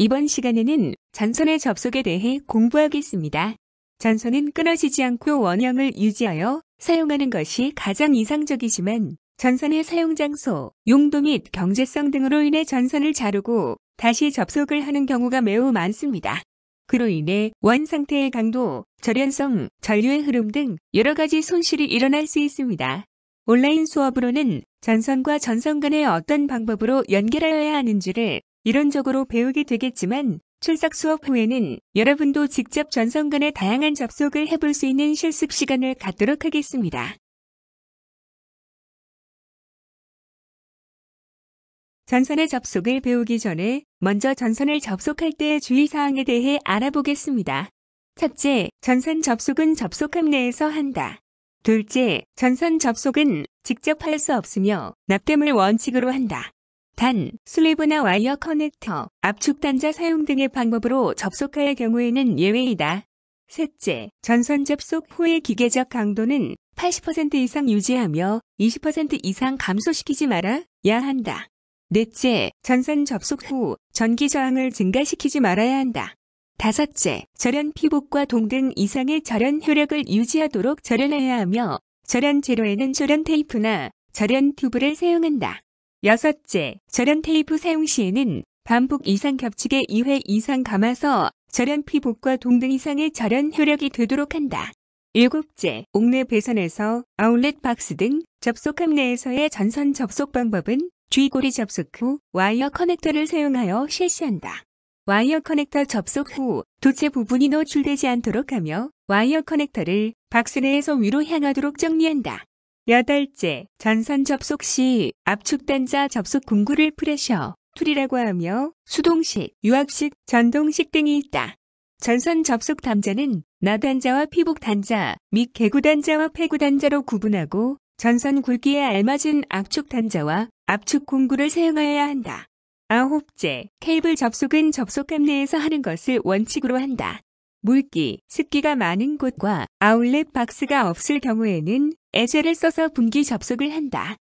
이번 시간에는 전선의 접속에 대해 공부하겠습니다. 전선은 끊어지지 않고 원형을 유지하여 사용하는 것이 가장 이상적이지만 전선의 사용 장소, 용도 및 경제성 등으로 인해 전선을 자르고 다시 접속을 하는 경우가 매우 많습니다. 그로 인해 원 상태의 강도, 절연성, 전류의 흐름 등 여러 가지 손실이 일어날 수 있습니다. 온라인 수업으로는 전선과 전선 간에 어떤 방법으로 연결하여야 하는지를 이론적으로 배우게 되겠지만 출석 수업 후에는 여러분도 직접 전선 간의 다양한 접속을 해볼 수 있는 실습 시간을 갖도록 하겠습니다. 전선의 접속을 배우기 전에 먼저 전선을 접속할 때의 주의사항에 대해 알아보겠습니다. 첫째, 전선 접속은 접속함 내에서 한다. 둘째, 전선 접속은 직접 할 수 없으며 납땜을 원칙으로 한다. 단, 슬리브나 와이어 커넥터, 압축 단자 사용 등의 방법으로 접속할 경우에는 예외이다. 셋째, 전선 접속 후의 기계적 강도는 80% 이상 유지하며 20% 이상 감소시키지 말아야 한다. 넷째, 전선 접속 후 전기 저항을 증가시키지 말아야 한다. 다섯째, 절연 피복과 동등 이상의 절연 효력을 유지하도록 절연해야 하며 절연 재료에는 절연 테이프나 절연 튜브를 사용한다. 여섯째, 절연 테이프 사용 시에는 반복 이상 겹치게 2회 이상 감아서 절연 피복과 동등 이상의 절연 효력이 되도록 한다. 일곱째, 옥내 배선에서 아울렛 박스 등 접속함 내에서의 전선 접속 방법은 G고리 접속 후 와이어 커넥터를 사용하여 실시한다. 와이어 커넥터 접속 후 도체 부분이 노출되지 않도록 하며 와이어 커넥터를 박스 내에서 위로 향하도록 정리한다. 여덟째, 전선 접속 시 압축 단자 접속 공구를 프레셔 툴이라고 하며 수동식, 유압식, 전동식 등이 있다. 전선 접속 단자는 나단자와 피복 단자 및 개구 단자와 폐구 단자로 구분하고 전선 굵기에 알맞은 압축 단자와 압축 공구를 사용하여야 한다. 아홉째, 케이블 접속은 접속함 내에서 하는 것을 원칙으로 한다. 물기, 습기가 많은 곳과 아울렛 박스가 없을 경우에는 에젤을 써서 분기 접속을 한다.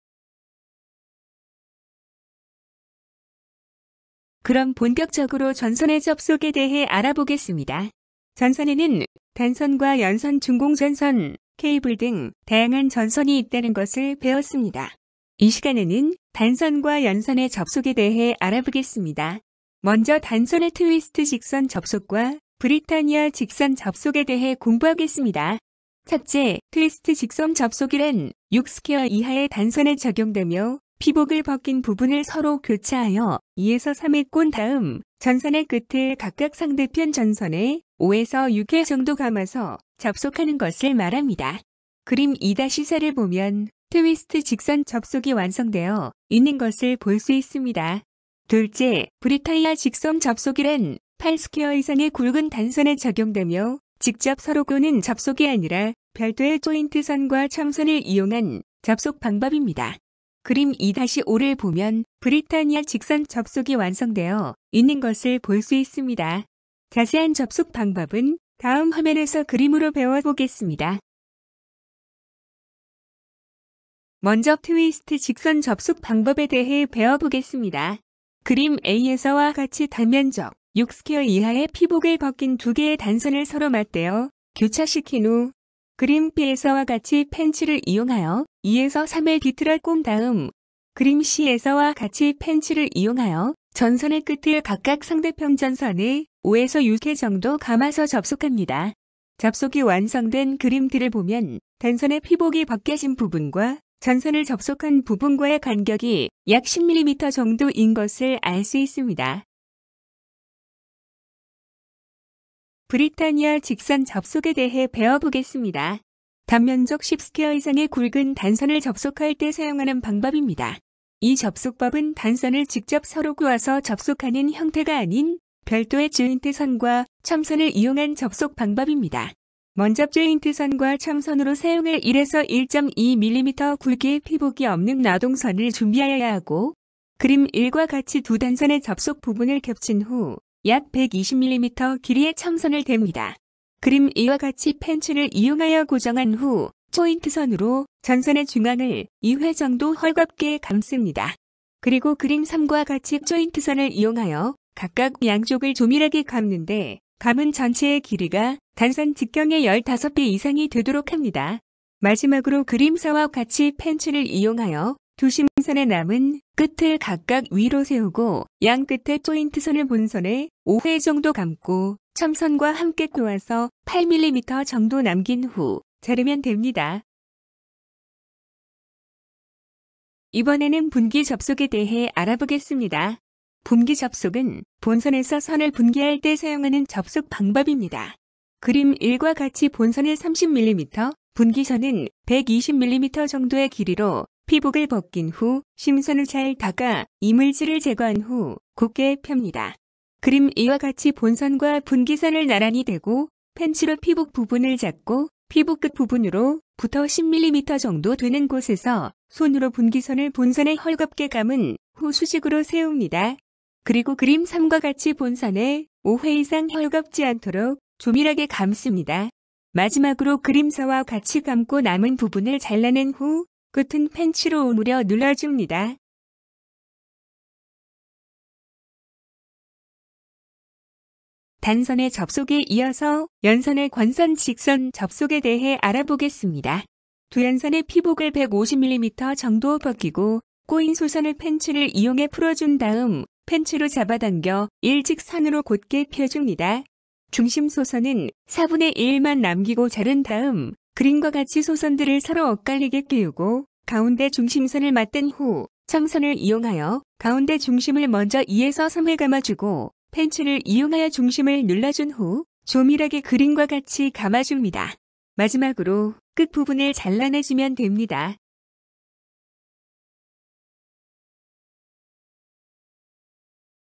그럼 본격적으로 전선의 접속에 대해 알아보겠습니다. 전선에는 단선과 연선, 중공전선, 케이블 등 다양한 전선이 있다는 것을 배웠습니다. 이 시간에는 단선과 연선의 접속에 대해 알아보겠습니다. 먼저 단선의 트위스트 직선 접속과 브리타니아 직선 접속에 대해 공부하겠습니다. 첫째, 트위스트 직선 접속이란 6스퀘어 이하의 단선에 적용되며 피복을 벗긴 부분을 서로 교차하여 2에서 3회 꼰 다음 전선의 끝을 각각 상대편 전선에 5에서 6회 정도 감아서 접속하는 것을 말합니다. 그림 2-4를 보면 트위스트 직선 접속이 완성되어 있는 것을 볼 수 있습니다. 둘째, 브리타니아 직선 접속이란 8스퀘어 이상의 굵은 단선에 적용되며 직접 서로 꼬는 접속이 아니라 별도의 조인트 선과 첨선을 이용한 접속 방법입니다. 그림 2-5를 보면 브리타니아 직선 접속이 완성되어 있는 것을 볼 수 있습니다. 자세한 접속 방법은 다음 화면에서 그림으로 배워보겠습니다. 먼저 트위스트 직선 접속 방법에 대해 배워보겠습니다. 그림 A에서와 같이 단면적 6스퀘어 이하의 피복을 벗긴 두 개의 단선을 서로 맞대어 교차시킨 후 그림 B에서와 같이 펜치를 이용하여 2에서 3회 비틀어 꼰 다음 그림 C에서와 같이 펜치를 이용하여 전선의 끝을 각각 상대편 전선에 5에서 6회 정도 감아서 접속합니다. 접속이 완성된 그림 D를 보면 단선의 피복이 벗겨진 부분과 전선을 접속한 부분과의 간격이 약 10mm 정도인 것을 알 수 있습니다. 브리타니아 직선 접속에 대해 배워보겠습니다. 단면적 10스퀘어 이상의 굵은 단선을 접속할 때 사용하는 방법입니다. 이 접속법은 단선을 직접 서로 구워서 접속하는 형태가 아닌 별도의 조인트 선과 첨선을 이용한 접속 방법입니다. 먼저 조인트 선과 첨선으로 사용할 1에서 1.2mm 굵기의 피복이 없는 나동선을 준비하여야 하고 그림 1과 같이 두 단선의 접속 부분을 겹친 후 약 120mm 길이의 첨선을 댑니다. 그림 2와 같이 펜치를 이용하여 고정한 후 조인트 선으로 전선의 중앙을 2회 정도 헐겁게 감습니다. 그리고 그림 3과 같이 조인트 선을 이용하여 각각 양쪽을 조밀하게 감는데 감은 전체의 길이가 단선 직경의 15배 이상이 되도록 합니다. 마지막으로 그림사와 같이 펜치를 이용하여 두 심선의 남은 끝을 각각 위로 세우고 양 끝에 조인트선을 본선에 5회 정도 감고 첨선과 함께 꼬아서 8mm 정도 남긴 후 자르면 됩니다. 이번에는 분기 접속에 대해 알아보겠습니다. 분기 접속은 본선에서 선을 분기할 때 사용하는 접속 방법입니다. 그림 1과 같이 본선을 30mm, 분기선은 120mm 정도의 길이로 피복을 벗긴 후 심선을 잘 닦아 이물질을 제거한 후 곱게 펴니다. 그림 2와 같이 본선과 분기선을 나란히 대고 펜치로 피복 부분을 잡고 피복 끝 부분으로 부터 10mm 정도 되는 곳에서 손으로 분기선을 본선에 헐겁게 감은 후 수직으로 세웁니다. 그리고 그림 3과 같이 본선에 5회 이상 헐겁지 않도록 조밀하게 감습니다. 마지막으로 그림 4와 같이 감고 남은 부분을 잘라낸 후 끝은 펜치로 오므려 눌러줍니다. 단선의 접속에 이어서 연선의 권선 직선 접속에 대해 알아보겠습니다. 두 연선의 피복을 150mm 정도 벗기고 꼬인 소선을 펜치를 이용해 풀어준 다음 펜치로 잡아당겨 일직선으로 곧게 펴줍니다. 중심 소선은 4분의 1만 남기고 자른 다음 그림과 같이 소선들을 서로 엇갈리게 끼우고 가운데 중심선을 맞댄 후 첨선을 이용하여 가운데 중심을 먼저 2에서 3회 감아주고 펜치를 이용하여 중심을 눌러준 후 조밀하게 그림과 같이 감아줍니다. 마지막으로 끝부분을 잘라내주면 됩니다.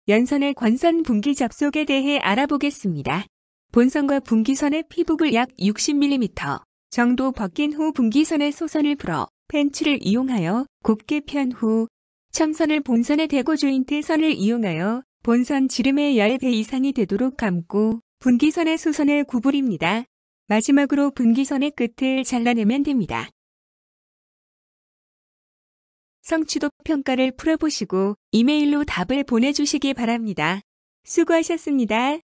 연선의 권선 분기 접속에 대해 알아보겠습니다. 본선과 분기선의 피복을 약 60mm 정도 벗긴 후 분기선의 소선을 풀어 펜치를 이용하여 곱게 편 후 첨선을 본선에 대고 조인트 선을 이용하여 본선 지름의 10배 이상이 되도록 감고 분기선의 소선을 구부립니다. 마지막으로 분기선의 끝을 잘라내면 됩니다. 성취도 평가를 풀어보시고 이메일로 답을 보내주시기 바랍니다. 수고하셨습니다.